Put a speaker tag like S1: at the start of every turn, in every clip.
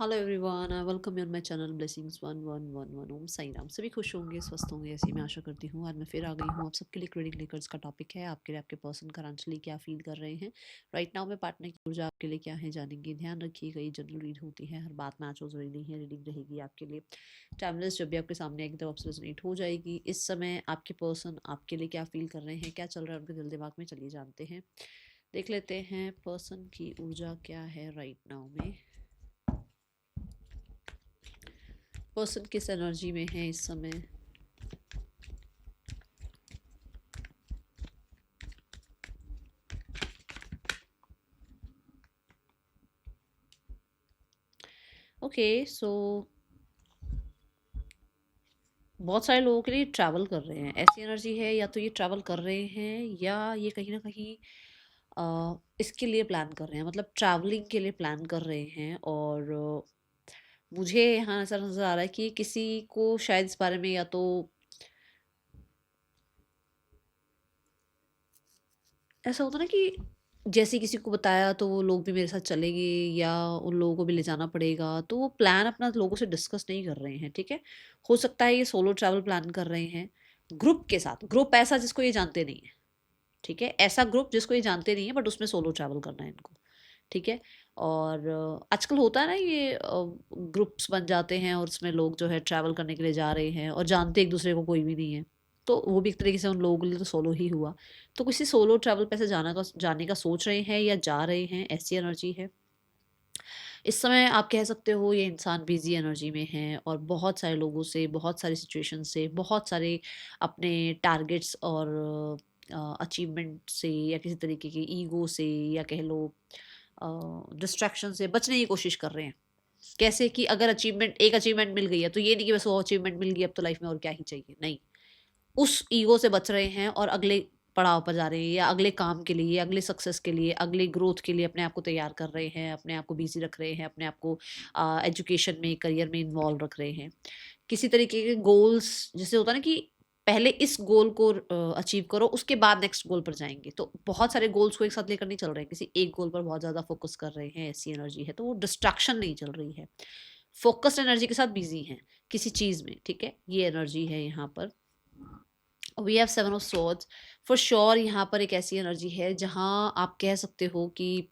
S1: Hello everyone, I welcome you on my channel blessings 1111। ओम साई राम। सभी खुश होंगे, स्वस्थ होंगे, ऐसी मैं आशा करती हूँ। आज मैं फिर आ गई हूँ आप सबके लिए। रीडिंग लेकर इसका टॉपिक है आपके लिए, आपके पर्सन करांचली क्या फील कर रहे हैं राइट नाउ में। पार्टनर की ऊर्जा आपके लिए क्या है जानेंगे। ध्यान रखिएगा, ये जनरल रीड होती है, हर बात मैच हो जरूरी नहीं है। रीडिंग रहेगी आपके लिए टाइमलेस। जब भी आपके सामने एक तरफ रेजोनेट हो जाएगी। इस समय आपके पर्सन आपके लिए क्या फील कर रहे हैं, क्या चल रहा है उनके दिल दिमाग में, चलिए जानते हैं। देख लेते हैं पर्सन की ऊर्जा क्या है राइट नाउ में। पर्सन किस एनर्जी में है इस समय। ओके सो बहुत सारे लोगों के लिए ट्रैवल कर रहे हैं, ऐसी एनर्जी है। या तो ये ट्रैवल कर रहे हैं या ये कहीं ना कहीं इसके लिए प्लान कर रहे हैं, मतलब ट्रैवलिंग के लिए प्लान कर रहे हैं। और मुझे यहाँ ऐसा नज़र आ रहा है कि किसी को शायद इस बारे में, या तो ऐसा होता ना कि जैसे किसी को बताया तो वो लोग भी मेरे साथ चलेंगे, या उन लोगों को भी ले जाना पड़ेगा, तो वो प्लान अपना लोगों से डिस्कस नहीं कर रहे हैं। ठीक है, हो सकता है ये सोलो ट्रैवल प्लान कर रहे हैं ग्रुप के साथ। ग्रुप ऐसा जिसको ये जानते नहीं है, ठीक है, ऐसा ग्रुप जिसको ये जानते नहीं है बट उसमें सोलो ट्रैवल करना है इनको। ठीक है। और आजकल होता है ना, ये ग्रुप्स बन जाते हैं और उसमें लोग जो है ट्रैवल करने के लिए जा रहे हैं और जानते एक दूसरे को कोई भी नहीं है। तो वो भी एक तरीके से उन लोगों के लिए तो सोलो ही हुआ। तो किसी सोलो ट्रैवल पे से जाने का सोच रहे हैं या जा रहे हैं, ऐसी एनर्जी है इस समय। आप कह सकते हो ये इंसान बिजी एनर्जी में है और बहुत सारे लोगों से, बहुत सारी सिचुएशन से, बहुत सारे अपने टारगेट्स और अचीवमेंट से, या किसी तरीके के ईगो से, या कह लो डिस्ट्रैक्शन से बचने की कोशिश कर रहे हैं। कैसे कि अगर एक अचीवमेंट मिल गई है तो ये नहीं कि बस वो अचीवमेंट मिल गई अब तो लाइफ में और क्या ही चाहिए, नहीं। उस ईगो से बच रहे हैं और अगले पड़ाव पर जा रहे हैं, या अगले काम के लिए, अगले सक्सेस के लिए, अगले ग्रोथ के लिए अपने आप को तैयार कर रहे हैं, अपने आप को बिजी रख रहे हैं, अपने आप को एजुकेशन में, करियर में इन्वॉल्व रख रहे हैं। किसी तरीके के गोल्स, जैसे होता है ना कि पहले इस गोल को अचीव करो, उसके बाद नेक्स्ट गोल पर जाएंगे। तो बहुत सारे गोल्स को एक साथ लेकर नहीं चल रहे हैं, किसी एक गोल पर बहुत ज़्यादा फोकस कर रहे हैं, ऐसी एनर्जी है। तो वो डिस्ट्रैक्शन नहीं चल रही है, फोकस्ड एनर्जी के साथ बिजी हैं किसी चीज़ में। ठीक है, ये एनर्जी है यहाँ पर। We have seven of swords for sure. यहाँ पर एक ऐसी एनर्जी है जहाँ आप कह सकते हो कि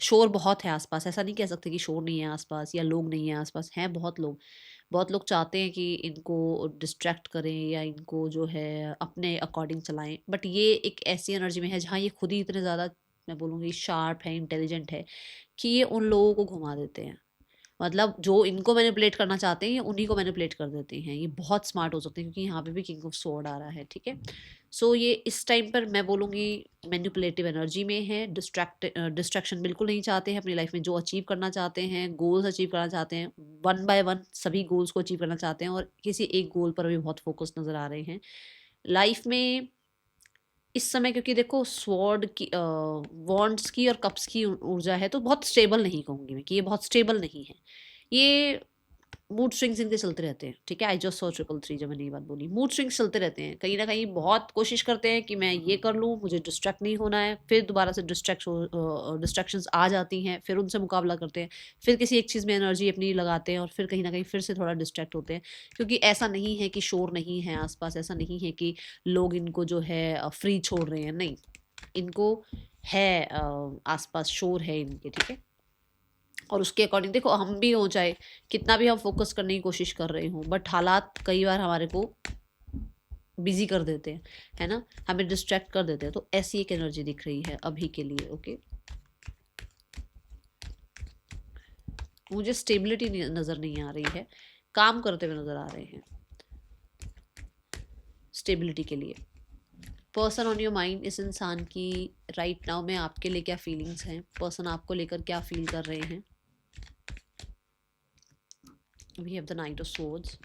S1: शोर बहुत है आसपास। ऐसा नहीं कह सकते कि शोर नहीं है आसपास या लोग नहीं है आसपास, हैं बहुत लोग। बहुत लोग चाहते हैं कि इनको डिस्ट्रैक्ट करें या इनको जो है अपने अकॉर्डिंग चलाएं, बट ये एक ऐसी एनर्जी में है जहाँ ये खुद ही इतने ज़्यादा, मैं बोलूँगी, शार्प है, इंटेलिजेंट है, कि ये उन लोगों को घुमा देते हैं। मतलब जो इनको मैनिपुलेट करना चाहते हैं ये उन्हीं को मैनिपुलेट कर देते हैं। ये बहुत स्मार्ट हो सकते हैं, क्योंकि यहाँ पे भी किंग ऑफ स्वॉर्ड आ रहा है। ठीक है, सो ये इस टाइम पर मैं बोलूँगी मैनिपुलेटिव एनर्जी में है। डिस्ट्रैक्शन बिल्कुल नहीं चाहते हैं अपनी लाइफ में। जो अचीव करना चाहते हैं, गोल्स अचीव करना चाहते हैं, वन बाय वन सभी गोल्स को अचीव करना चाहते हैं, और किसी एक गोल पर भी बहुत फोकस नज़र आ रहे हैं लाइफ में इस समय। क्योंकि देखो स्वॉर्ड की, वॉन्ड्स की और कप्स की ऊर्जा है, तो बहुत स्टेबल नहीं कहूँगी मैं कि ये बहुत स्टेबल नहीं है। ये मूड स्विंग्स इनके चलते रहते हैं। ठीक है, I just saw triple three जब मैंने ये बात बोली। मूड स्विंग्स चलते रहते हैं, कहीं ना कहीं बहुत कोशिश करते हैं कि मैं ये कर लूँ, मुझे डिस्ट्रैक्ट नहीं होना है, फिर दोबारा से डिस्ट्रैक्शंस आ जाती हैं, फिर उनसे मुकाबला करते हैं, फिर किसी एक चीज़ में एनर्जी अपनी लगाते हैं और फिर कहीं ना कहीं फिर से थोड़ा डिस्ट्रैक्ट होते हैं। क्योंकि ऐसा नहीं है कि शोर नहीं है आसपास, ऐसा नहीं है कि लोग इनको जो है फ्री छोड़ रहे हैं, नहीं। इनको है, आसपास शोर है इनके। ठीक है, और उसके अकॉर्डिंग देखो, हम भी हो चाहे कितना भी हम फोकस करने की कोशिश कर रहे हो, बट हालात कई बार हमारे को बिजी कर देते हैं, है ना, हमें डिस्ट्रैक्ट कर देते हैं। तो ऐसी एक एनर्जी दिख रही है अभी के लिए। ओके, मुझे स्टेबिलिटी नज़र नहीं आ रही है, काम करते हुए नज़र आ रहे हैं स्टेबिलिटी के लिए। पर्सन ऑन योर माइंड, इस इंसान की राइट नाउ में आपके लिए क्या फीलिंग्स हैं, पर्सन आपको लेकर क्या फील कर रहे हैं। We have the knight of swords,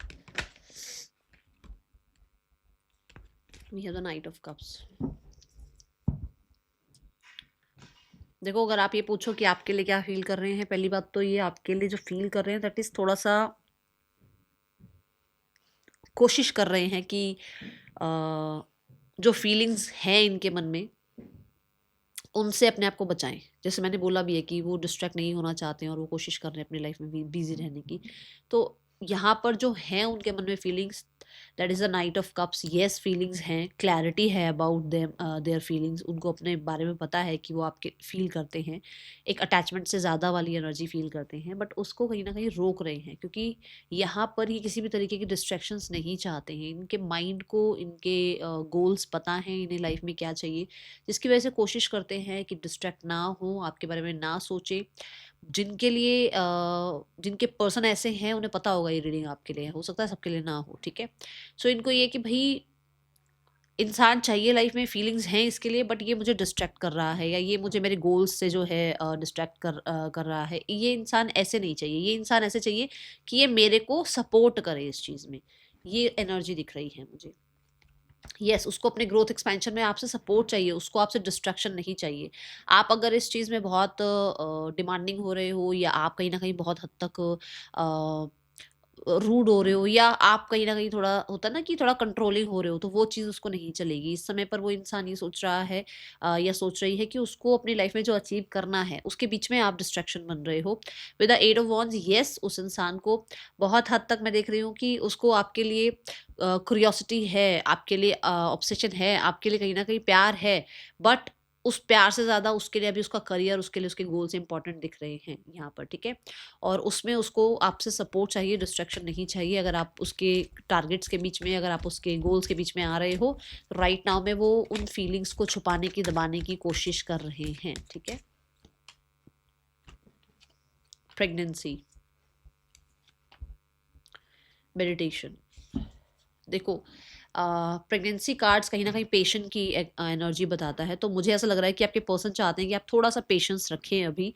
S1: we have the knight of cups. देखो, अगर आप ये पूछो कि आपके लिए क्या फील कर रहे हैं, पहली बात तो ये आपके लिए जो फील कर रहे हैं दैट इज थोड़ा सा कोशिश कर रहे हैं कि जो फीलिंग्स हैं इनके मन में उनसे अपने आप को बचाएं। जैसे मैंने बोला भी है कि वो डिस्ट्रैक्ट नहीं होना चाहते हैं और वो कोशिश कर रहे हैं अपनी लाइफ में भी बिजी रहने की। तो यहाँ पर जो है उनके मन में feelings, that is a night of cups. Yes, feelings हैं, क्लैरिटी है अबाउट देम, देयर फीलिंग्स, उनको अपने बारे में पता है कि वो आपके फील करते हैं, एक अटैचमेंट से ज़्यादा वाली एनर्जी फील करते हैं, बट उसको कहीं ना कहीं रोक रहे हैं क्योंकि यहाँ पर ये किसी भी तरीके की डिस्ट्रैक्शंस नहीं चाहते हैं। इनके माइंड को इनके गोल्स पता है, इन्हें लाइफ में क्या चाहिए, जिसकी वजह से कोशिश करते हैं कि डिस्ट्रैक्ट ना हो, आपके बारे में ना सोचे। जिनके लिए जिनके पर्सन ऐसे हैं उन्हें पता होगा ये रीडिंग आपके लिए है, हो सकता है सबके लिए ना हो, ठीक है। सो इनको ये कि भाई इंसान चाहिए लाइफ में, फीलिंग्स हैं इसके लिए, बट ये मुझे डिस्ट्रैक्ट कर रहा है या ये मुझे मेरे गोल्स से जो है डिस्ट्रैक्ट कर रहा है, ये इंसान ऐसे नहीं चाहिए। ये इंसान ऐसे चाहिए कि ये मेरे को सपोर्ट करे इस चीज़ में। ये एनर्जी दिख रही है मुझे। यस, उसको अपने ग्रोथ एक्सपेंशन में आपसे सपोर्ट चाहिए, उसको आपसे डिस्ट्रैक्शन नहीं चाहिए। आप अगर इस चीज़ में बहुत डिमांडिंग हो रहे हो या आप कहीं न कहीं बहुत हद तक रूड हो रहे हो या आप कहीं न कहीं थोड़ा होता है ना कि थोड़ा कंट्रोलिंग हो रहे हो, तो वो चीज़ उसको नहीं चलेगी। इस समय पर वो इंसान ये सोच रहा है या सोच रही है कि उसको अपनी लाइफ में जो अचीव करना है, उसके बीच में आप डिस्ट्रैक्शन बन रहे हो। With the eight of wands, yes, उस इंसान को बहुत हद तक मैं देख रही हूँ कि उसको आपके लिए क्यूरियोसिटी है, आपके लिए ऑब्सेशन है, आपके लिए कहीं न कहीं प्यार है, बट उस प्यार से ज़्यादा उसके लिए अभी उसका करियर, उसके लिए उसके गोल्स इंपॉर्टेंट दिख रहे हैं यहाँ पर, ठीक है। और उसमें उसको आपसे सपोर्ट चाहिए, डिस्ट्रैक्शन नहीं चाहिए। अगर आप उसके टारगेट्स के बीच में, अगर आप उसके गोल्स के बीच में आ रहे हो, राइट नाउ में वो उन फीलिंग्स को छुपाने की, दबाने की कोशिश कर रहे हैं, ठीक है। प्रेगनेंसी, मेडिटेशन, देखो प्रेगनेंसी कार्ड्स कहीं ना कहीं पेशेंट की एनर्जी बताता है, तो मुझे ऐसा लग रहा है कि आपके पर्सन चाहते हैं कि आप थोड़ा सा पेशेंस रखें अभी।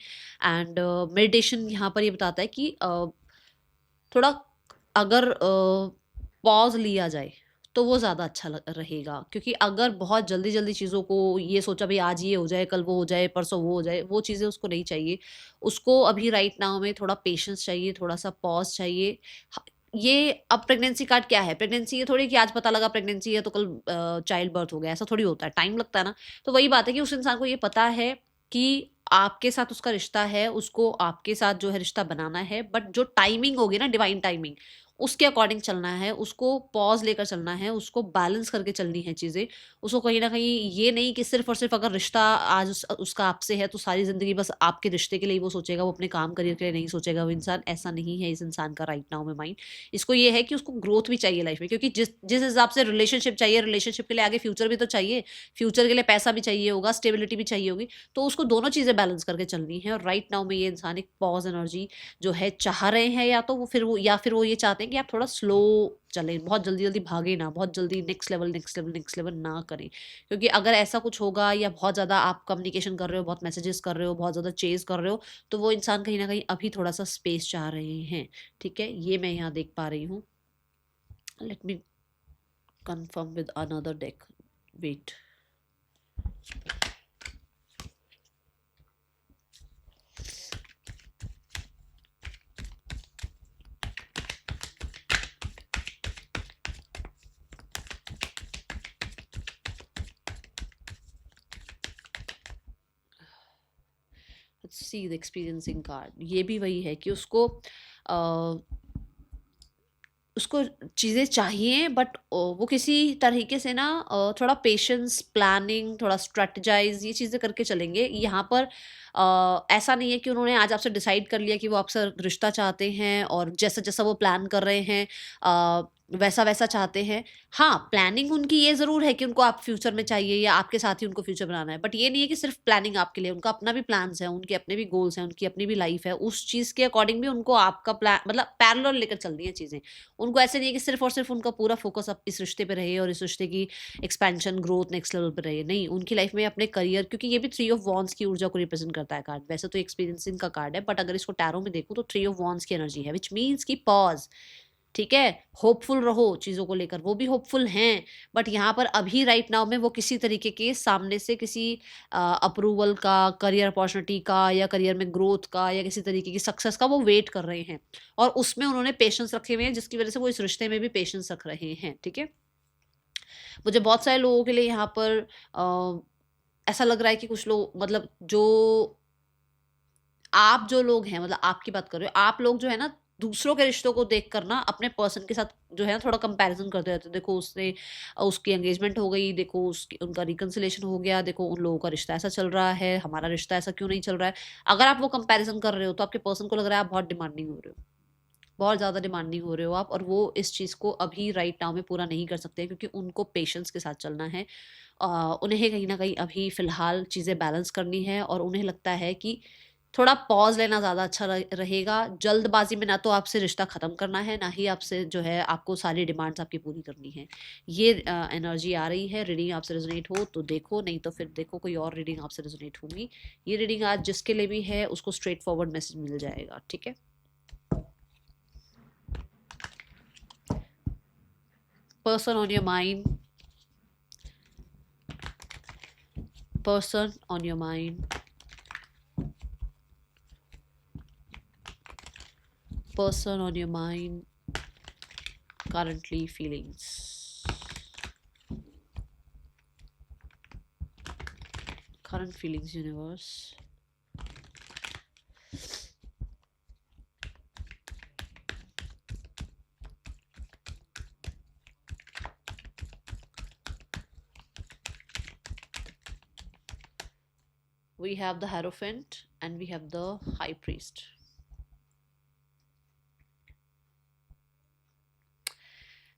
S1: एंड मेडिटेशन यहाँ पर ये बताता है कि थोड़ा अगर पॉज लिया जाए तो वो ज़्यादा अच्छा रहेगा, क्योंकि अगर बहुत जल्दी जल्दी चीज़ों को ये सोचा भाई आज ये हो जाए, कल वो हो जाए, परसों वो हो जाए, वो चीज़ें उसको नहीं चाहिए। उसको अभी राइट नाउ में थोड़ा पेशेंस चाहिए, थोड़ा सा पॉज चाहिए। ये अब प्रेगनेंसी कार्ड क्या है, प्रेगनेंसी ये थोड़ी कि आज पता लगा प्रेगनेंसी है तो कल चाइल्ड बर्थ हो गया, ऐसा थोड़ी होता है, टाइम लगता है ना। तो वही बात है कि उस इंसान को ये पता है कि आपके साथ उसका रिश्ता है, उसको आपके साथ जो है रिश्ता बनाना है, बट जो टाइमिंग होगी ना, डिवाइन टाइमिंग, उसके अकॉर्डिंग चलना है, उसको पॉज लेकर चलना है, उसको बैलेंस करके चलनी है चीज़ें। उसको कहीं ना कहीं ये नहीं कि सिर्फ और सिर्फ अगर रिश्ता आज उसका आपसे है तो सारी ज़िंदगी बस आपके रिश्ते के लिए ही वो सोचेगा, वो अपने काम करियर के लिए नहीं सोचेगा। वो इंसान ऐसा नहीं है, इस इंसान का राइट नाउ में माइंड। इसको ये है कि उसको ग्रोथ भी चाहिए लाइफ में, क्योंकि जिस जिस हिसाब से रिलेशनशिप चाहिए, रिलेशनशिप के लिए आगे फ्यूचर भी तो चाहिए, फ्यूचर के लिए पैसा भी चाहिए होगा, स्टेबिलिटी भी चाहिए होगी। तो उसको दोनों चीज़ें बैलेंस करके चलनी है। और राइट नाउ में ये इंसान एक पॉज एनर्जी जो है चाह रहे हैं, या तो वो फिर वो ये चाहते हैं कि आप थोड़ा स्लो चलें, बहुत जल्दी जल्दी भागे ना, बहुत जल्दी next level next level next level ना करें। क्योंकि अगर ऐसा कुछ होगा या बहुत ज़्यादा आप कम्युनिकेशन कर रहे हो, बहुत मैसेजेस कर रहे हो, बहुत ज़्यादा चेज कर रहे हो, तो वो इंसान कहीं ना कहीं अभी थोड़ा सा स्पेस चाह रहे हैं, ठीक है। ये मैं यहाँ देख पा रही हूँ। Let me confirm with another deck. Wait. Let's see the experiencing card. ये भी वही है कि उसको उसको चीज़ें चाहिए, बट वो किसी तरीके से ना थोड़ा पेशेंस, प्लानिंग, थोड़ा स्ट्रेटजाइज, ये चीज़ें करके चलेंगे यहाँ पर। ऐसा नहीं है कि उन्होंने आज आपसे डिसाइड कर लिया कि वो आपसे रिश्ता चाहते हैं और जैसा जैसा वो प्लान कर रहे हैं वैसा वैसा चाहते हैं। हाँ, प्लानिंग उनकी ये ज़रूर है कि उनको आप फ्यूचर में चाहिए या आपके साथ ही उनको फ्यूचर बनाना है, बट ये नहीं है कि सिर्फ प्लानिंग आपके लिए, उनका अपना भी प्लान्स है, उनके अपने भी गोल्स हैं, उनकी अपनी भी लाइफ है। उस चीज़ के अकॉर्डिंग भी उनको आपका प्लान मतलब पैरेलल लेकर चलनी है चीज़ें। उनको ऐसे नहीं है कि सिर्फ और सिर्फ उनका पूरा फोकस अब इस रिश्ते पे रहे और इस रिश्ते की एक्सपेंशन, ग्रोथ नेक्स्ट लेवल पे रहे। नहीं, उनकी लाइफ में अपने करियर, क्योंकि ये भी थ्री ऑफ वॉन्ड्स की ऊर्जा को रिप्रेजेंट करता है कार्ड। वैसे तो एक्सपीरियंसिंग का कार्ड है, बट अगर इसको टैरो में देखूँ तो थ्री ऑफ वॉन्ड्स की एनर्जी है, विच मीन्स की पॉज, ठीक है। होपफुल रहो चीज़ों को लेकर, वो भी होपफुल हैं, बट यहाँ पर अभी राइट नाउ में वो किसी तरीके के सामने से किसी अप्रूवल का, करियर अपॉर्चुनिटी का या करियर में ग्रोथ का या किसी तरीके की सक्सेस का वो वेट कर रहे हैं, और उसमें उन्होंने पेशेंस रखे हुए हैं, जिसकी वजह से वो इस रिश्ते में भी पेशेंस रख रहे हैं, ठीक है। मुझे बहुत सारे लोगों के लिए यहाँ पर ऐसा लग रहा है कि कुछ लोग मतलब जो आप जो लोग हैं, मतलब आपकी बात कर रहे हो, आप लोग जो है ना दूसरों के रिश्तों को देख कर ना अपने पर्सन के साथ जो है ना थोड़ा कंपैरिजन करते रहते हो। देखो उसने उसकी एंगेजमेंट हो गई, देखो उसकी उनका रिकन्सिलेशन हो गया, देखो उन लोगों का रिश्ता ऐसा चल रहा है, हमारा रिश्ता ऐसा क्यों नहीं चल रहा है। अगर आप वो कंपैरिजन कर रहे हो तो आपके पर्सन को लग रहा है आप बहुत डिमांडिंग हो रहे हो, बहुत ज़्यादा डिमांडिंग हो रहे हो आप, और वो इस चीज़ को अभी राइट नाउ में पूरा नहीं कर सकते क्योंकि उनको पेशेंस के साथ चलना है। उन्हें कहीं ना कहीं अभी फ़िलहाल चीज़ें बैलेंस करनी है, और उन्हें लगता है कि थोड़ा पॉज लेना ज़्यादा अच्छा रहेगा। जल्दबाजी में ना तो आपसे रिश्ता ख़त्म करना है, ना ही आपसे जो है आपको सारी डिमांड्स आपकी पूरी करनी है। ये एनर्जी आ रही है। रीडिंग आपसे रेजोनेट हो तो देखो, नहीं तो फिर देखो कोई और रीडिंग आपसे रेजोनेट होंगी। ये रीडिंग आज जिसके लिए भी है उसको स्ट्रेट फॉरवर्ड मैसेज मिल जाएगा, ठीक है। Person on your mind, person on your mind, person on your mind, currently feelings, current feelings, universe. We have the Hierophant and we have the High Priest.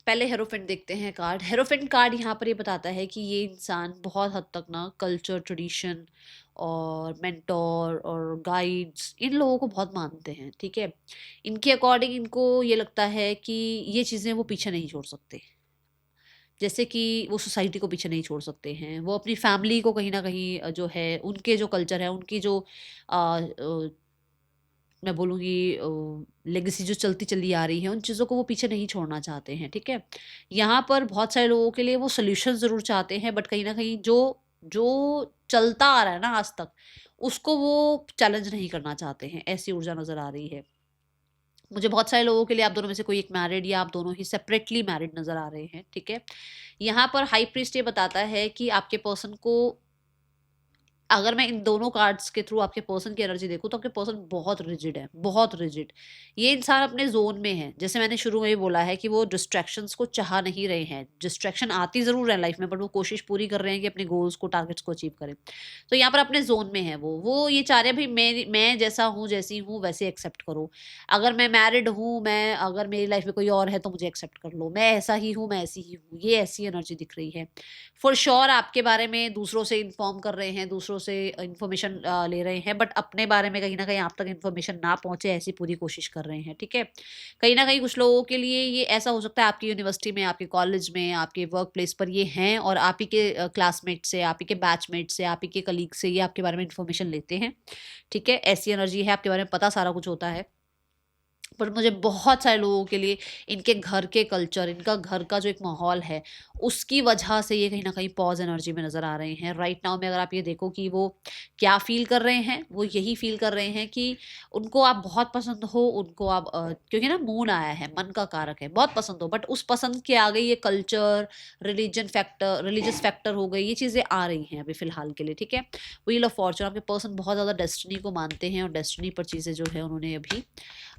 S1: पहले हेरोफेंट देखते हैं card. Hierophant card यहाँ पर ये बताता है कि ये इंसान बहुत हद तक ना कल्चर, ट्रेडिशन और मेंटोर और गाइड्स, इन लोगों को बहुत मानते हैं, ठीक है। इनके अकॉर्डिंग इनको ये लगता है कि ये चीज़ें वो पीछे नहीं छोड़ सकते। जैसे कि वो सोसाइटी को पीछे नहीं छोड़ सकते हैं, वो अपनी फैमिली को कहीं ना कहीं जो है उनके जो कल्चर है, उनकी जो मैं बोलूँगी लेगेसी जो चलती चली आ रही है, उन चीज़ों को वो पीछे नहीं छोड़ना चाहते हैं, ठीक है। यहाँ पर बहुत सारे लोगों के लिए वो सॉल्यूशन ज़रूर चाहते हैं, बट कहीं न कहीं जो जो चलता आ रहा है ना आज तक, उसको वो चैलेंज नहीं करना चाहते हैं, ऐसी ऊर्जा नज़र आ रही है। मुझे बहुत सारे लोगों के लिए आप दोनों में से कोई एक मैरिड या आप दोनों ही सेपरेटली मैरिड नज़र आ रहे हैं, ठीक है। यहाँ पर हाई प्रीस्ट ये बताता है कि आपके पर्सन को, अगर मैं इन दोनों कार्ड्स के थ्रू आपके पर्सन की एनर्जी देखूँ तो आपके पर्सन बहुत रिजिड है, बहुत रिजिड। ये इंसान अपने जोन में है। जैसे मैंने शुरू में ही बोला है कि वो डिस्ट्रैक्शंस को चाह नहीं रहे हैं। डिस्ट्रैक्शन आती ज़रूर है लाइफ में, बट वो कोशिश पूरी कर रहे हैं कि अपने गोल्स को, टारगेट्स को अचीव करें। तो यहाँ पर अपने जोन में है वो ये चाह रहे हैं भाई मैं जैसा हूँ, जैसी हूँ वैसे एक्सेप्ट करो। अगर मैं मैरिड हूँ, मैं अगर मेरी लाइफ में कोई और है तो मुझे एक्सेप्ट कर लो, मैं ऐसा ही हूँ, मैं ऐसी ही हूँ। ये ऐसी एनर्जी दिख रही है। फॉर श्योर आपके बारे में दूसरों से इन्फॉर्म कर रहे हैं, दूसरों से इन्फॉर्मेशन ले रहे हैं, बट अपने बारे में कहीं न कहीं आप तक इन्फॉर्मेशन ना पहुँचे ऐसी पूरी कोशिश कर रहे हैं, ठीक है। कहीं न कहीं कुछ लोगों के लिए ये ऐसा हो सकता है आपकी यूनिवर्सिटी में, आपके कॉलेज में, आपके वर्क प्लेस पर ये हैं और आप ही के क्लासमेट से, आप ही के बैचमेट से, आप ही के कलीग से ये आपके बारे में इन्फॉर्मेशन लेते हैं, ठीक है। ऐसी एनर्जी है, आपके बारे में पता सारा कुछ होता है। पर मुझे बहुत सारे लोगों के लिए इनके घर के कल्चर, इनका घर का जो एक माहौल है, उसकी वजह से ये कहीं न कहीं पॉज़ एनर्जी में नज़र आ रहे हैं। राइट नाउ में अगर आप ये देखो कि वो क्या फ़ील कर रहे हैं, वो यही फ़ील कर रहे हैं कि उनको आप बहुत पसंद हो, उनको आप क्योंकि ना मून आया है, मन का कारक है, बहुत पसंद हो, बट उस पसंद के आगे ये कल्चर, रिलीजियस फैक्टर हो गए, ये चीज़ें आ रही हैं अभी फ़िलहाल के लिए, ठीक है। व्हील ऑफ फॉर्च्यून, आपके पर्सन बहुत ज़्यादा डेस्टिनी को मानते हैं और डेस्टिनी पर चीज़ें जो है उन्होंने अभी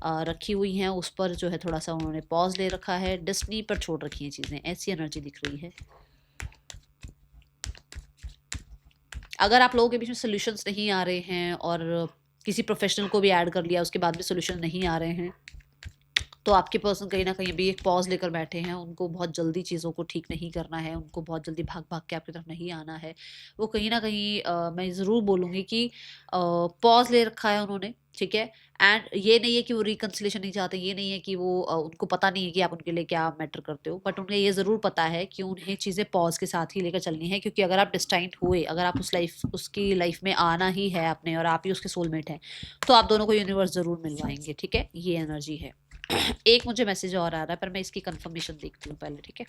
S1: रखी हुई हैं, उस पर जो है थोड़ा-सा उन्होंने पॉज़ ले रखा है, डेस्टिनी पर छोड़ रखी हैं चीज़ें, ऐसी एनर्जी दिख रही है। अगर आप लोगों के बीच में सॉल्यूशंस नहीं आ रहे हैं और किसी प्रोफ़ेशनल को भी ऐड कर लिया, उसके बाद भी सॉल्यूशन नहीं आ रहे हैं, तो आपके पर्सन कहीं न कहीं अभी एक पॉज़ लेकर बैठे हैं, उनको बहुत जल्दी चीज़ों को ठीक नहीं करना है, उनको बहुत जल्दी भाग-भाग के आपकी तरफ नहीं आना है। वो कहीं न कहीं मैं ज़रूर बोलूँगी कि पॉज़ ले रखा है उन्होंने, ठीक है? एंड ये नहीं है कि वो रिकन्सिलिएशन नहीं चाहते, ये नहीं है कि वो उनको पता नहीं है कि आप उनके लिए क्या मैटर करते हो, बट उन्हें ये ज़रूर पता है कि उन्हें चीज़ें पॉज़ के साथ ही लेकर चलनी है, क्योंकि अगर आप डिस्टाइंट हुए, अगर आप उसकी लाइफ़ में आना ही है आपने और आप ही उसके सोलमेट हैं, तो आप दोनों को यूनिवर्स ज़रूर मिलवाएँगे, ठीक है? ये एनर्जी है। एक मुझे मैसेज और आ रहा है, पर मैं इसकी कंफर्मेशन देखती हूँ पहले, ठीक है।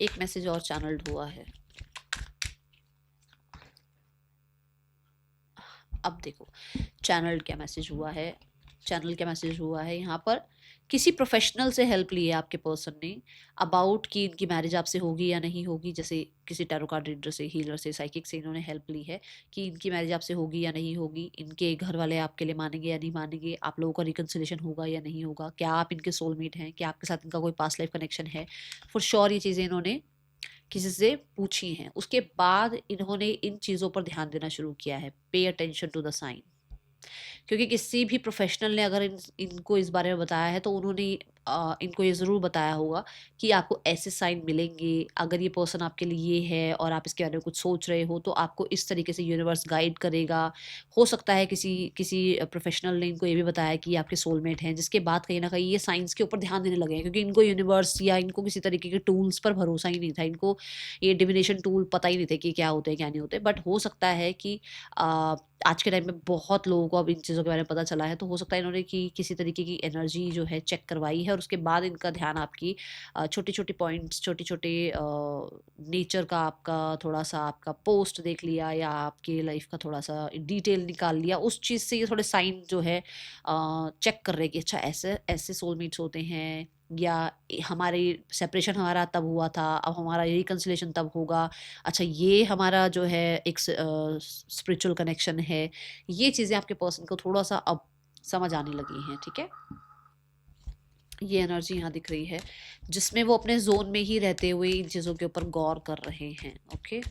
S1: एक मैसेज और चैनल्ड हुआ है। अब देखो चैनल्ड क्या मैसेज हुआ है। चैनल क्या मैसेज हुआ है यहाँ पर, किसी प्रोफेशनल से हेल्प ली है आपके पर्सन ने अबाउट कि इनकी मैरिज आपसे होगी या नहीं होगी। जैसे किसी टैरो कार्ड रीडर से, हीलर से, साइकिक से इन्होंने हेल्प ली है कि इनकी मैरिज आपसे होगी या नहीं होगी, इनके घर वाले आपके लिए मानेंगे या नहीं मानेंगे, आप लोगों का रिकन्सिलेशन होगा या नहीं होगा, क्या आप इनके सोलमेट हैं, क्या आपके साथ इनका कोई पास्ट लाइफ कनेक्शन है। फॉर श्योर ये चीज़ें इन्होंने किसी से पूछी हैं। उसके बाद इन्होंने इन चीज़ों पर ध्यान देना शुरू किया है। Pay attention to the sign. क्योंकि किसी भी प्रोफेशनल ने अगर इनको इस बारे में बताया है तो उन्होंने इनको ये ज़रूर बताया होगा कि आपको ऐसे साइन मिलेंगे, अगर ये पर्सन आपके लिए ये है और आप इसके बारे में कुछ सोच रहे हो तो आपको इस तरीके से यूनिवर्स गाइड करेगा। हो सकता है किसी किसी प्रोफेशनल ने इनको ये भी बताया कि ये आपके सोलमेट हैं, जिसके बाद कहीं ना कहीं ये साइंस के ऊपर ध्यान देने लगे हैं, क्योंकि इनको यूनिवर्स या इनको किसी तरीके के टूल्स पर भरोसा ही नहीं था। इनको ये डिविनेशन टूल पता ही नहीं थे कि क्या होते हैं क्या नहीं होते। बट हो सकता है कि आज के टाइम में बहुत लोगों को अब इन चीज़ों के बारे में पता चला है, तो हो सकता है इन्होंने कि किसी तरीके की एनर्जी जो है चेक करवाई है और उसके बाद इनका ध्यान आपकी छोटी छोटी पॉइंट्स, छोटे छोटे नेचर का आपका थोड़ा सा आपका पोस्ट देख लिया या आपके लाइफ का थोड़ा सा डिटेल निकाल लिया, उस चीज़ से ये थोड़े साइन जो है चेक कर रहे हैं कि अच्छा ऐसे ऐसे सोलमेट्स होते हैं, या हमारी सेपरेशन हमारा तब हुआ था, अब हमारा रिकन्सिलेशन तब होगा। अच्छा ये हमारा जो है एक स्पिरिचुअल कनेक्शन है। ये चीज़ें आपके पर्सन को थोड़ा सा अब समझ आने लगी हैं, ठीक है। ये एनर्जी यहाँ दिख रही है जिसमें वो अपने जोन में ही रहते हुए इन चीज़ों के ऊपर गौर कर रहे हैं। ओके,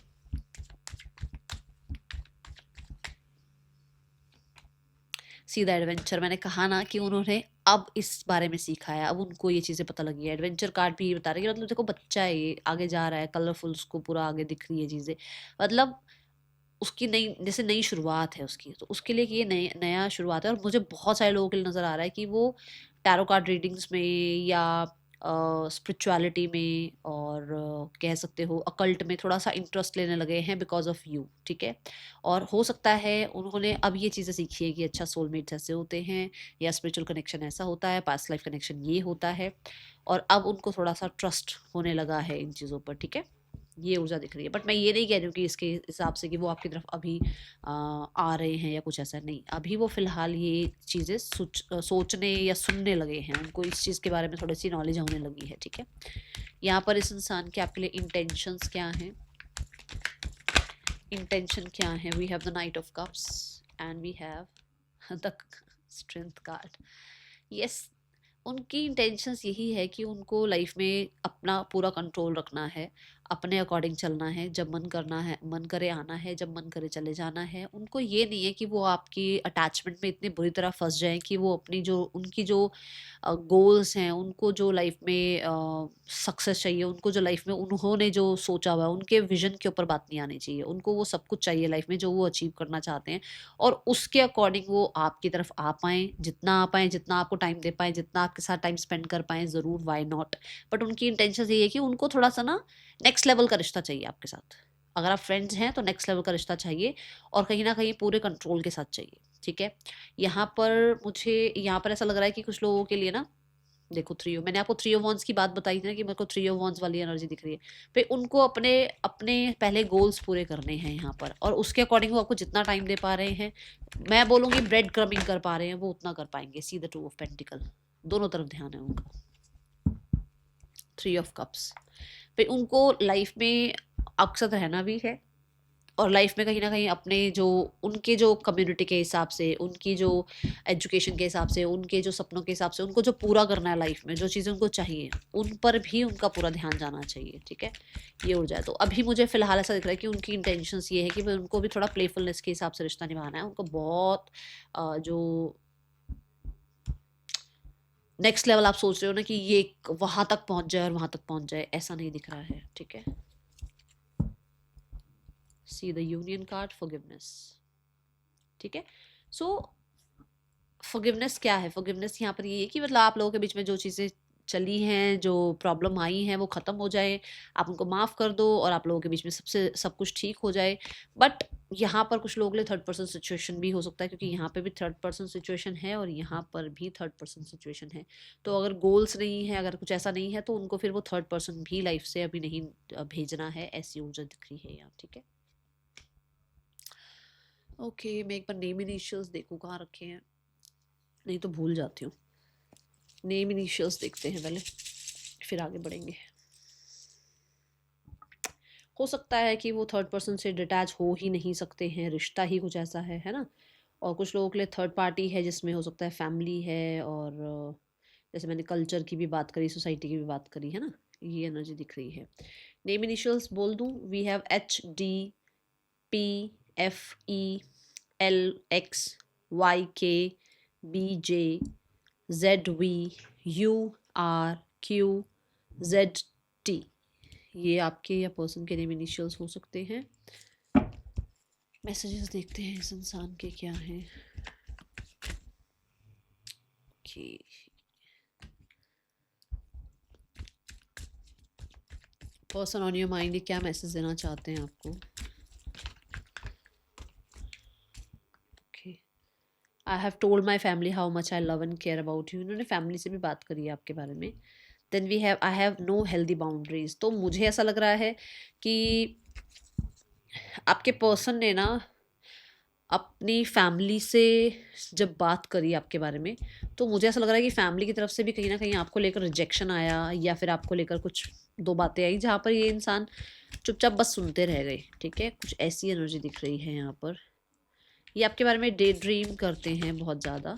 S1: सीधा एडवेंचर, मैंने कहा ना कि उन्होंने अब इस बारे में सीखा है, अब उनको ये चीज़ें पता लगी है। एडवेंचर कार्ड भी ये बता रही है, मतलब देखो बच्चा है, ये आगे जा रहा है, कलरफुल, उसको पूरा आगे दिख रही है चीज़ें, मतलब उसकी नई, जैसे नई शुरुआत है उसकी, तो उसके लिए कि ये नई नया शुरुआत है। और मुझे बहुत सारे लोगों के लिए नज़र आ रहा है कि वो टैरो कार्ड रीडिंग्स में या स्पिरिचुअलिटी में और कह सकते हो अकल्ट में थोड़ा सा इंटरेस्ट लेने लगे हैं बिकॉज ऑफ यू, ठीक है। और हो सकता है उन्होंने अब ये चीज़ें सीखी है कि अच्छा सोलमेट्स ऐसे होते हैं या स्पिरिचुअल कनेक्शन ऐसा होता है, पास्ट लाइफ कनेक्शन ये होता है, और अब उनको थोड़ा सा ट्रस्ट होने लगा है इन चीज़ों पर, ठीक है। ये ऊर्जा दिख रही है। बट मैं ये नहीं कह रही हूँ कि इसके हिसाब से कि वो आपकी तरफ अभी आ रहे हैं या कुछ ऐसा नहीं। अभी वो फ़िलहाल ये चीज़ें सोचने या सुनने लगे हैं, उनको इस चीज़ के बारे में थोड़ी सी नॉलेज होने लगी है, ठीक है। यहाँ पर इस इंसान के आपके लिए इंटेंशंस क्या हैं, इंटेंशन क्या है। We have the knight of cups and we have the strength card. Yes, उनकी इंटेंशंस यही है कि उनको लाइफ में अपना पूरा कंट्रोल रखना है, अपने अकॉर्डिंग चलना है, जब मन करना है मन करे आना है, जब मन करे चले जाना है। उनको ये नहीं है कि वो आपकी अटैचमेंट में इतनी बुरी तरह फंस जाएं कि वो अपनी जो उनकी जो गोल्स हैं, उनको जो लाइफ में सक्सेस चाहिए, उनको जो लाइफ में उन्होंने जो सोचा हुआ है, उनके विजन के ऊपर बात नहीं आनी चाहिए। उनको वो सब कुछ चाहिए लाइफ में जो वो अचीव करना चाहते हैं, और उसके अकॉर्डिंग वो आपकी तरफ आ पाएँ, जितना आ पाएँ, जितना आपको टाइम दे पाएँ, जितना आपके साथ टाइम स्पेंड कर पाएँ, ज़रूर, व्हाई नॉट। बट उनकी इंटेंशन यही है कि उनको थोड़ा सा ना नेक्स्ट लेवल का रिश्ता चाहिए आपके साथ। अगर आप फ्रेंड्स हैं तो नेक्स्ट लेवल का रिश्ता चाहिए, और कहीं न कहीं पूरे कंट्रोल के साथ चाहिए, ठीक है। यहाँ पर मुझे यहाँ पर ऐसा लग रहा है कि कुछ लोगों के लिए ना, देखो मैंने आपको थ्री ऑफ वॉन्ड्स की बात बताई थी ना कि मेरे को थ्री ऑफ वॉन्ड्स वाली एनर्जी दिख रही है। फिर उनको अपने अपने पहले गोल्स पूरे करने हैं यहाँ पर, और उसके अकॉर्डिंग वो आपको जितना टाइम दे पा रहे हैं, मैं बोलूँगी ब्रेड क्रमिंग कर पा रहे हैं, वो उतना कर पाएंगे। See the two of pentacle, दोनों तरफ ध्यान है उनका। थ्री ऑफ कप्स पे उनको लाइफ में अक्सर रहना भी है, और लाइफ में कहीं ना कहीं अपने जो उनके जो कम्युनिटी के हिसाब से, उनकी जो एजुकेशन के हिसाब से, उनके जो सपनों के हिसाब से, उनको जो पूरा करना है लाइफ में, जो चीज़ें उनको चाहिए, उन पर भी उनका पूरा ध्यान जाना चाहिए, ठीक है। ये उड़ जाए तो अभी मुझे फ़िलहाल ऐसा दिख रहा है कि उनकी इंटेंशंस ये है कि उनको भी थोड़ा प्लेफुलनेस के हिसाब से रिश्ता निभाना है। उनको बहुत जो नेक्स्ट लेवल आप सोच रहे हो ना कि ये वहाँ तक पहुँच जाए और वहाँ तक पहुँच जाए, ऐसा नहीं दिख रहा है, ठीक है। See the union card, forgiveness, ठीक है। सो फॉरगिवनेस क्या है? फॉरगिवनेस यहाँ पर ये है कि मतलब आप लोगों के बीच में जो चीज़ें चली हैं, जो प्रॉब्लम आई हैं, वो ख़त्म हो जाए, आप उनको माफ़ कर दो और आप लोगों के बीच में सबसे सब कुछ ठीक हो जाए। बट यहाँ पर कुछ लोगों के लिए थर्ड पर्सन सिचुएशन भी हो सकता है, क्योंकि यहाँ पे भी थर्ड पर्सन सिचुएशन है और यहाँ पर भी थर्ड पर्सन सिचुएशन है। तो अगर गोल्स नहीं है, अगर कुछ ऐसा नहीं है, तो उनको फिर वो थर्ड पर्सन भी लाइफ से अभी नहीं भेजना है, ऐसी ऊर्जा दिख रही है यहाँ, ठीक है। ओके, मैं एक बार नेम इनिशियल्स देखूँ कहाँ रखे हैं। नहीं तो भूल जाती हूँ। नेम इनिशियल्स देखते हैं पहले, फिर आगे बढ़ेंगे। हो सकता है कि वो थर्ड पर्सन से डिटैच हो ही नहीं सकते हैं, रिश्ता ही कुछ ऐसा है ना। और कुछ लोगों के लिए थर्ड पार्टी है जिसमें हो सकता है फैमिली है, और जैसे मैंने कल्चर की भी बात करी, सोसाइटी की भी बात करी है ना, ये एनर्जी दिख रही है। नेम इनिशियल्स बोल दूं, वी हैव HDPFELXYKBJZVURQZT। ये आपके या पर्सन के नेम इनिशियल्स हो सकते हैं। मैसेजेस देखते हैं इस इंसान के क्या हैं। okay. Person on your mind क्या मैसेज देना चाहते हैं आपको। I have told my family how much I love and care about you. इन्होंने फैमिली से भी बात करी है आपके बारे में। Then we have I have no healthy boundaries. तो मुझे ऐसा लग रहा है कि आपके पर्सन ने ना अपनी फैमिली से जब बात करी आपके बारे में, तो मुझे ऐसा लग रहा है कि फैमिली की तरफ से भी कहीं ना कहीं आपको लेकर रिजेक्शन आया, या फिर आपको लेकर कुछ दो बातें आई जहाँ पर ये इंसान चुपचाप बस सुनते रह गए। ठीक है, कुछ ऐसी एनर्जी दिख रही है यहाँ पर। ये आपके बारे में डे ड्रीम करते हैं बहुत ज़्यादा,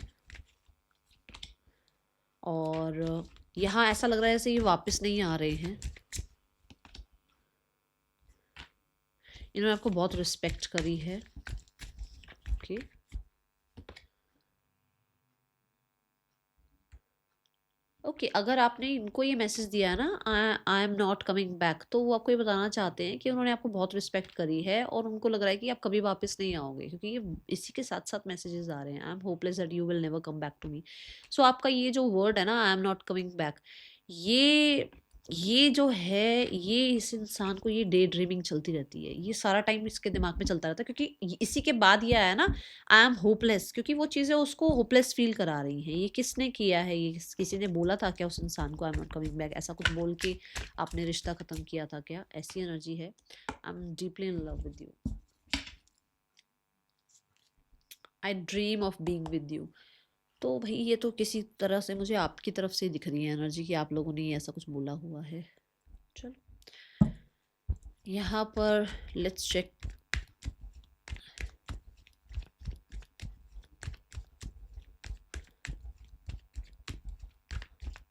S1: और यहाँ ऐसा लग रहा है जैसे ये वापस नहीं आ रहे हैं। इन्होंने आपको बहुत रिस्पेक्ट करी है। ओके, ओके, अगर आपने इनको ये मैसेज दिया है ना, I am not coming back, तो वो आपको ये बताना चाहते हैं कि उन्होंने आपको बहुत रिस्पेक्ट करी है और उनको लग रहा है कि आप कभी वापस नहीं आओगे, क्योंकि ये इसी के साथ साथ मैसेजेस आ रहे हैं। I am hopeless that you will never come back to me. So आपका ये जो वर्ड है ना, I am not coming back, ये जो है, ये इस इंसान को ये डे ड्रीमिंग चलती रहती है, ये सारा टाइम इसके दिमाग में चलता रहता है, क्योंकि इसी के बाद ये आया ना, आई एम होपलेस, क्योंकि वो चीज़ें उसको होपलेस फील करा रही हैं। ये किसने किया है, ये किसी ने बोला था क्या उस इंसान को आई एम नॉट कमिंग बैक, ऐसा कुछ बोल के आपने रिश्ता ख़त्म किया था क्या? ऐसी एनर्जी है। I am deeply in love with you, I dream of being with you. तो भाई ये तो किसी तरह से मुझे आपकी तरफ से दिख रही है एनर्जी कि आप लोगों ने ये ऐसा कुछ बोला हुआ है। चलो यहाँ पर लेट्स चेक।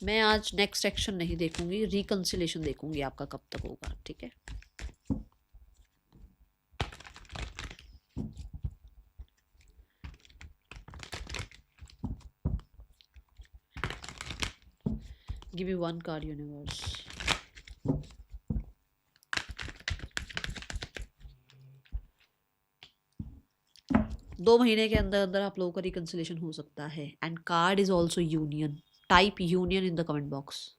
S1: मैं आज नेक्स्ट एक्शन नहीं देखूंगी, रिकंसिलेशन देखूंगी आपका कब तक होगा। ठीक है, गिव मी वन कार्ड यूनिवर्स। 2 महीने के अंदर अंदर आप लोगों का रिकंसिलेशन हो सकता है। And card is also union. Type union in the comment box.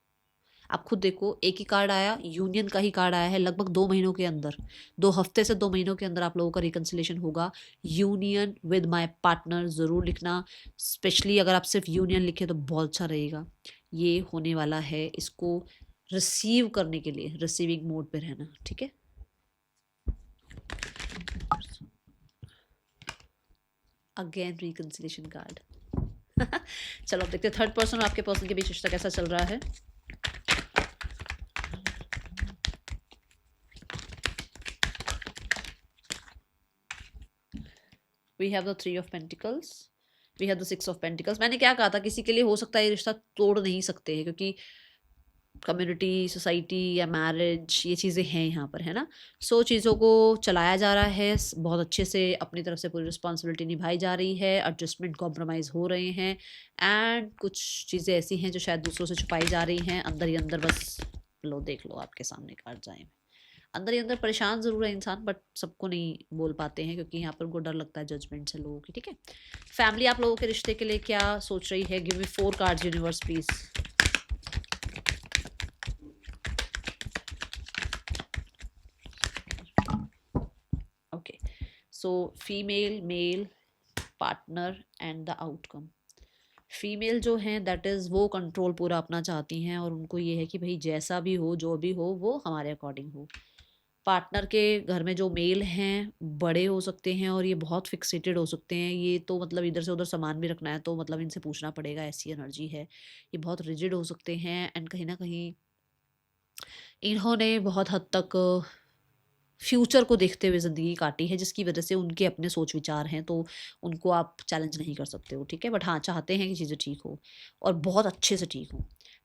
S1: आप खुद देखो, एक ही कार्ड आया, यूनियन का ही कार्ड आया है। लगभग 2 महीनों के अंदर, 2 हफ्ते से 2 महीनों के अंदर आप लोगों का रिकंसिलेशन होगा। यूनियन विद माय पार्टनर ज़रूर लिखना। स्पेशली अगर आप सिर्फ यूनियन लिखे तो बहुत अच्छा रहेगा। ये होने वाला है, इसको रिसीव करने के लिए रिसीविंग मोड पे रहना। ठीक है, अगेन रिकंसिलेशन कार्ड। चलो अब देखते हैं थर्ड पर्सन और आपके पर्सन के बीच रिश्ता कैसा चल रहा है। We have the 3 of pentacles, we have the 6 of pentacles. मैंने क्या कहा था, किसी के लिए हो सकता है ये रिश्ता तोड़ नहीं सकते हैं, क्योंकि कम्युनिटी, सोसाइटी या मैरिज, ये चीज़ें हैं यहाँ पर, है ना। सो चीज़ों को चलाया जा रहा है बहुत अच्छे से, अपनी तरफ से पूरी रिस्पॉन्सिबिलिटी निभाई जा रही है, एडजस्टमेंट कॉम्प्रोमाइज़ हो रहे हैं। एंड कुछ चीज़ें ऐसी हैं जो शायद दूसरों से छुपाई जा रही हैं, अंदर ही अंदर बस लो देख लो आपके सामने कार्ड जाए, अंदर ही अंदर परेशान ज़रूर है इंसान, बट सबको नहीं बोल पाते हैं, क्योंकि यहाँ पर उनको डर लगता है जजमेंट से लोगों की। ठीक है, फैमिली आप लोगों के रिश्ते के लिए क्या सोच रही है? Give me 4 cards universe please. Okay, so female, male, partner and the outcome. Female जो हैं दैट इज़ वो कंट्रोल पूरा अपना चाहती हैं, और उनको ये है कि भाई जैसा भी हो, जो भी हो, वो हमारे अकॉर्डिंग हो। पार्टनर के घर में जो मेल हैं बड़े हो सकते हैं और ये बहुत फिक्सेटेड हो सकते हैं, ये तो मतलब इधर से उधर सामान भी रखना है तो मतलब इनसे पूछना पड़ेगा, ऐसी एनर्जी है। ये बहुत रिजिड हो सकते हैं एंड कहीं ना कहीं इन्होंने बहुत हद तक फ्यूचर को देखते हुए ज़िंदगी काटी है, जिसकी वजह से उनके अपने सोच विचार हैं, तो उनको आप चैलेंज नहीं कर सकते हो, ठीक है। बट हाँ, चाहते हैं कि चीज़ें ठीक हो और बहुत अच्छे से ठीक हो।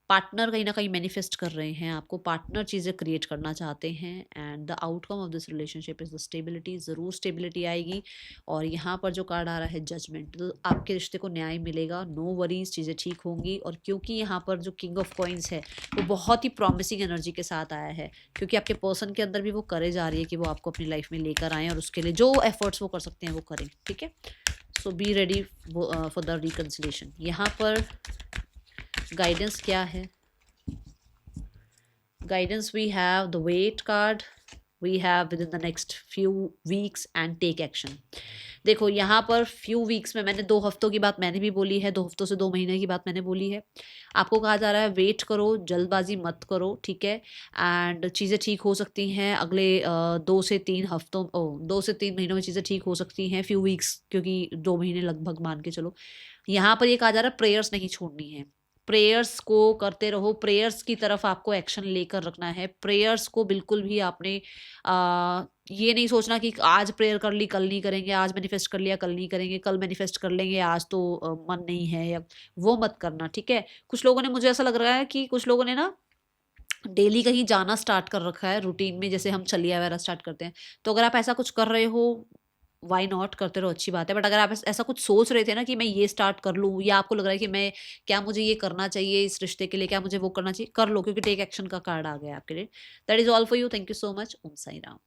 S1: पार्टनर कहीं ना कहीं मैनिफेस्ट कर रहे हैं आपको, पार्टनर चीज़ें क्रिएट करना चाहते हैं and the outcome of this relationship is the stability. ज़रूर स्टेबिलिटी आएगी। और यहाँ पर जो कार्ड आ रहा है जजमेंट, तो आपके रिश्ते को न्याय मिलेगा, नो वरीज, चीज़ें ठीक होंगी। और क्योंकि यहाँ पर जो किंग ऑफ कॉइन्स है वो बहुत ही प्रॉमिसिंग एनर्जी के साथ आया है, क्योंकि आपके पर्सन के अंदर भी वो करेज आ रही है कि वो आपको अपनी लाइफ में लेकर आएँ और उसके लिए जो एफर्ट्स वो कर सकते हैं वो करें, ठीक है। So be ready for the reconciliation. यहाँ पर गाइडेंस क्या है? Guidance, we have the wait card, we have within the next few weeks and take action। देखो यहाँ पर फ्यू वीक्स में, मैंने 2 हफ्तों की बात मैंने भी बोली है, 2 हफ्तों से 2 महीने की बात मैंने बोली है। आपको कहा जा रहा है वेट करो, जल्दबाजी मत करो, ठीक है। एंड चीज़ें ठीक हो सकती हैं अगले 2 से 3 हफ्तों, 2 से 3 महीनों में चीज़ें ठीक हो सकती हैं, फ्यू वीक्स, क्योंकि 2 महीने लगभग मान के चलो। यहाँ पर ये कहा जा रहा है प्रेयर्स नहीं छोड़नी है, प्रेयर्स को करते रहो, प्रेयर्स की तरफ आपको एक्शन लेकर रखना है। प्रेयर्स को बिल्कुल भी आपने ये नहीं सोचना कि आज प्रेयर कर ली कल नहीं करेंगे, आज मैनिफेस्ट कर लिया कल नहीं करेंगे, कल मैनिफेस्ट कर लेंगे आज तो मन नहीं है, या वो मत करना, ठीक है। कुछ लोगों ने, मुझे ऐसा लग रहा है कि कुछ लोगों ने ना डेली कहीं जाना स्टार्ट कर रखा है रूटीन में, जैसे हम चलिया वगैरह स्टार्ट करते हैं। तो अगर आप ऐसा कुछ कर रहे हो, वाई नॉट, करते रहो, अच्छी बात है। बट अगर आप ऐसा कुछ सोच रहे थे ना कि मैं ये स्टार्ट कर लूँ, या आपको लग रहा है कि मैं, क्या मुझे ये करना चाहिए इस रिश्ते के लिए, क्या मुझे वो करना चाहिए, कर लो, क्योंकि टेक एक्शन का कार्ड आ गया आपके लिए। That is all for you. Thank you so much. Om Sai Ram.